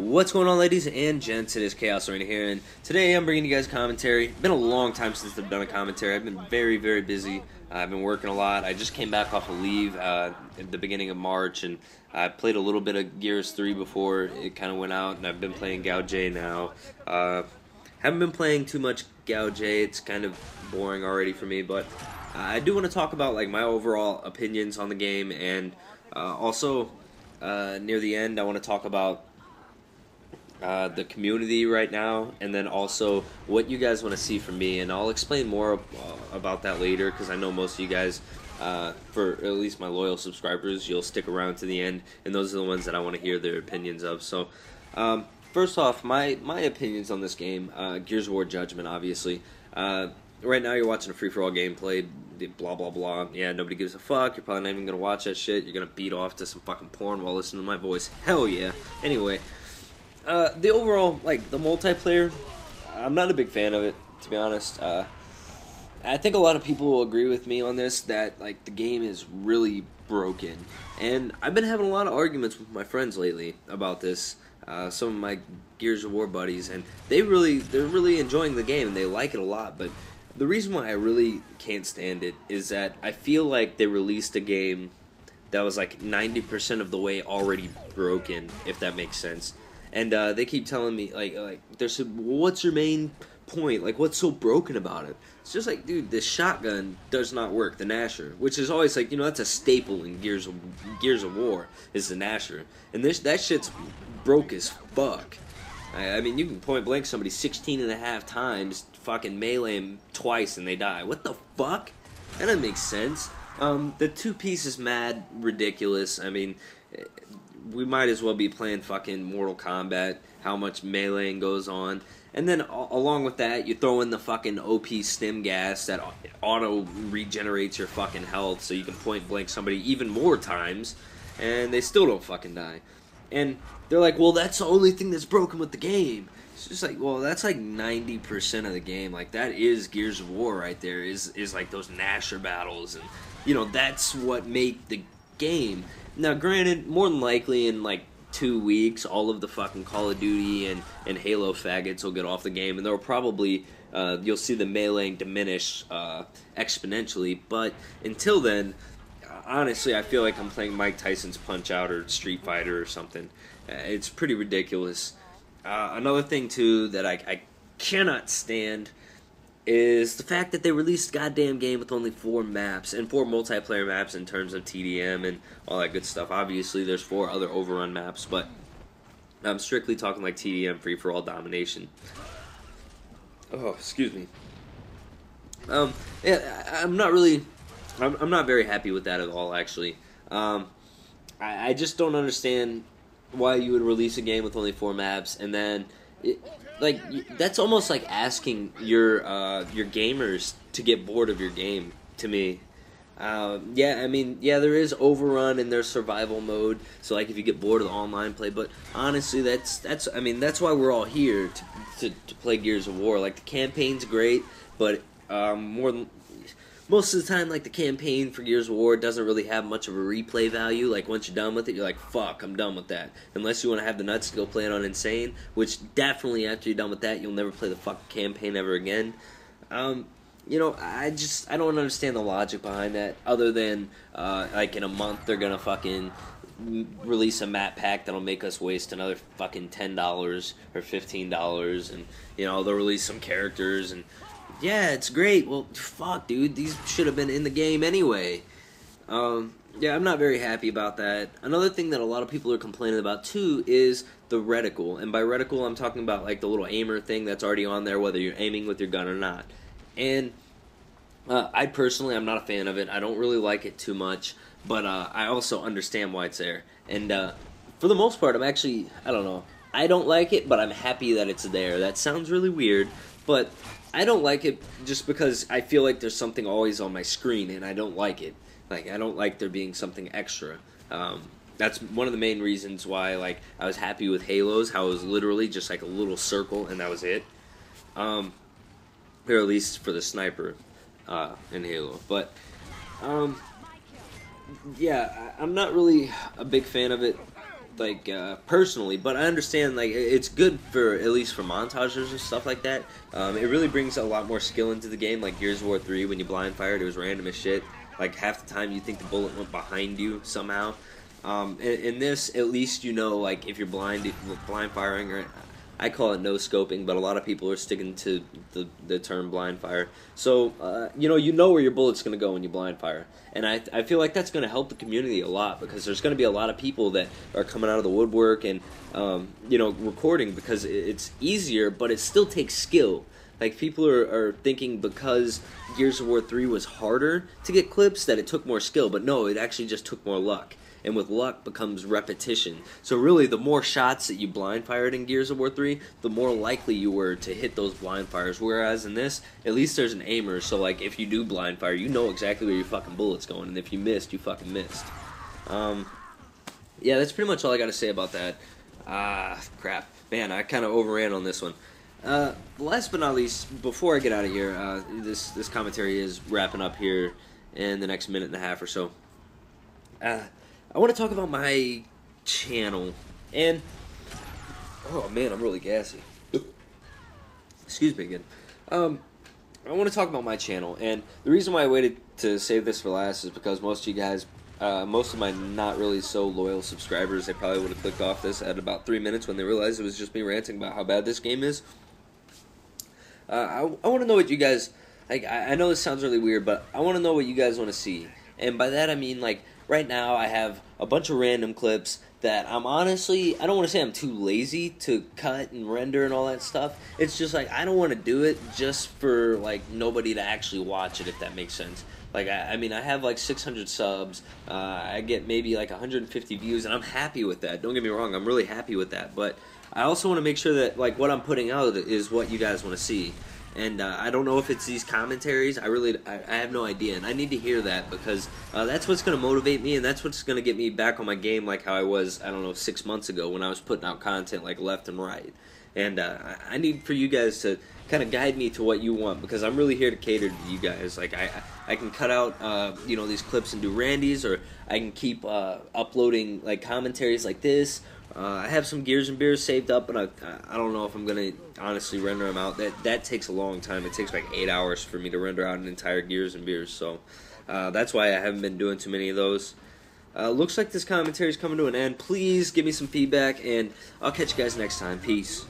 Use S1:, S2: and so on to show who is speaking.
S1: What's going on, ladies and gents? It is Chaos right here, and today I'm bringing you guys commentary. Been a long time since I've done a commentary. I've been very, very busy. I've been working a lot. I just came back off of leave at the beginning of March, and I played a little bit of Gears 3 before it kind of went out, and I've been playing GoWJ now. Haven't been playing too much GoWJ. It's kind of boring already for me, but I do want to talk about like my overall opinions on the game, and also near the end I want to talk about the community right now, and then also what you guys want to see from me, and I'll explain more about that later, because I know most of you guys, for at least my loyal subscribers, you'll stick around to the end, and those are the ones that I want to hear their opinions of. So first off, my opinions on this game, Gears of War Judgment, obviously. Right now you're watching a free-for-all gameplay, blah blah blah. Yeah, nobody gives a fuck. You're probably not even gonna watch that shit. You're gonna beat off to some fucking porn while listening to my voice. Hell yeah. Anyway, the overall, like, the multiplayer, I'm not a big fan of it, to be honest. I think a lot of people will agree with me on this, that, like, the game is really broken. And I've been having a lot of arguments with my friends lately about this, some of my Gears of War buddies, and they're really enjoying the game, and they like it a lot, but the reason why I really can't stand it is that I feel like they released a game that was, like, 90% of the way already broken, if that makes sense. And they keep telling me, like they're saying, well, what's your main point? Like, what's so broken about it? It's just like, dude, this shotgun does not work, the Gnasher, which is always like, you know, that's a staple in Gears of War, is the Gnasher. And that shit's broke as fuck. I mean, you can point blank somebody 16.5 times, fucking melee them twice, and they die. What the fuck? That doesn't make sense. The two-piece is mad ridiculous. I mean, we might as well be playing fucking Mortal Kombat, how much meleeing goes on. And then along with that, you throw in the fucking OP stim gas that auto regenerates your fucking health, so you can point blank somebody even more times, and they still don't fucking die. And they're like, well, that's the only thing that's broken with the game. It's just like, well, that's like 90% of the game. Like, that is Gears of War right there, is like those Gnasher battles, and, you know, that's what made the game. Now, granted, more than likely in like 2 weeks, all of the fucking Call of Duty and Halo faggots will get off the game, and they'll probably, you'll see the meleeing diminish exponentially, but until then, honestly, I feel like I'm playing Mike Tyson's Punch-Out or Street Fighter or something. It's pretty ridiculous. Another thing, too, that I cannot stand is the fact that they released a goddamn game with only 4 maps, and 4 multiplayer maps in terms of TDM and all that good stuff. Obviously, there's 4 other overrun maps, but I'm strictly talking like TDM, free-for-all domination. Oh, excuse me. Yeah, I'm not very happy with that at all, actually. I just don't understand why you would release a game with only 4 maps, and then like, that's almost like asking your gamers to get bored of your game, to me. Yeah, I mean, yeah, there is overrun and there's survival mode, so like if you get bored of the online play, but honestly, that's I mean, that's why we're all here, to play Gears of War. Like, the campaign's great, but most of the time, like, the campaign for Gears of War doesn't really have much of a replay value. Like, once you're done with it, you're like, fuck, I'm done with that. Unless you want to have the nuts to go play it on Insane, which definitely after you're done with that, you'll never play the fucking campaign ever again. You know, I don't understand the logic behind that, other than, like, in a month they're gonna fucking release a map pack that'll make us waste another fucking $10 or $15, and, you know, they'll release some characters, and yeah, it's great. Well, fuck, dude. These should have been in the game anyway. Yeah, I'm not very happy about that. Another thing that a lot of people are complaining about, too, is the reticle. And by reticle, I'm talking about, like, the little aimer thing that's already on there, whether you're aiming with your gun or not. And I personally, I'm not a fan of it. I don't really like it too much. But I also understand why it's there. And for the most part, I'm actually, I don't know. I don't like it, but I'm happy that it's there. That sounds really weird, but I don't like it just because I feel like there's something always on my screen, and I don't like it. Like, I don't like there being something extra. That's one of the main reasons why, like, I was happy with Halo's, how it was literally just like a little circle, and that was it. Or at least for the sniper in Halo. But, yeah, I'm not really a big fan of it. personally, but I understand like it's good for at least for montages and stuff like that. It really brings a lot more skill into the game. Like Gears of War 3, when you blind fired, it was random as shit. Like half the time you think the bullet went behind you somehow. In this, at least you know, like if you're blind firing, or I call it no scoping, but a lot of people are sticking to the term blind fire. So you know where your bullet's going to go when you blind fire, and I feel like that's going to help the community a lot, because there's going to be a lot of people that are coming out of the woodwork and recording, because it's easier, but it still takes skill. Like people are thinking because Gears of War 3 was harder to get clips that it took more skill, but no, it actually just took more luck. And with luck becomes repetition. So really, the more shots that you blind fired in Gears of War 3, the more likely you were to hit those blind fires. Whereas in this, at least there's an aimer. So like, if you do blind fire, you know exactly where your fucking bullet's going. And if you missed, you fucking missed. Yeah, that's pretty much all I got to say about that. Crap. Man, I kind of overran on this one. Last but not least, before I get out of here, this commentary is wrapping up here in the next minute and a half or so. I want to talk about my channel, and oh man, I'm really gassy. Excuse me again. I want to talk about my channel, and the reason why I waited to save this for last is because most of you guys, most of my not really so loyal subscribers, they probably would have clicked off this at about 3 minutes when they realized it was just me ranting about how bad this game is. I want to know what you guys, like, I know this sounds really weird, but I want to know what you guys want to see. And by that I mean, like, right now I have a bunch of random clips that I'm honestly, I don't want to say I'm too lazy to cut and render and all that stuff. It's just like, I don't want to do it just for, like, nobody to actually watch it, if that makes sense. Like, I mean, I have like 600 subs, I get maybe like 150 views, and I'm happy with that. Don't get me wrong, I'm really happy with that. But I also want to make sure that, like, what I'm putting out is what you guys want to see. And I don't know if it's these commentaries. I have no idea, and I need to hear that, because that's what's going to motivate me, and that's what's going to get me back on my game, like how I was, I don't know, 6 months ago when I was putting out content like left and right. And I need for you guys to kind of guide me to what you want, because I'm really here to cater to you guys. Like I can cut out these clips and do Randy's, or I can keep uploading like commentaries like this. I have some Gears and Beers saved up, but I don't know if I'm gonna honestly render them out. That takes a long time. It takes like 8 hours for me to render out an entire Gears and Beers, so that's why I haven't been doing too many of those. Looks like this commentary is coming to an end. Please give me some feedback, and I'll catch you guys next time. Peace.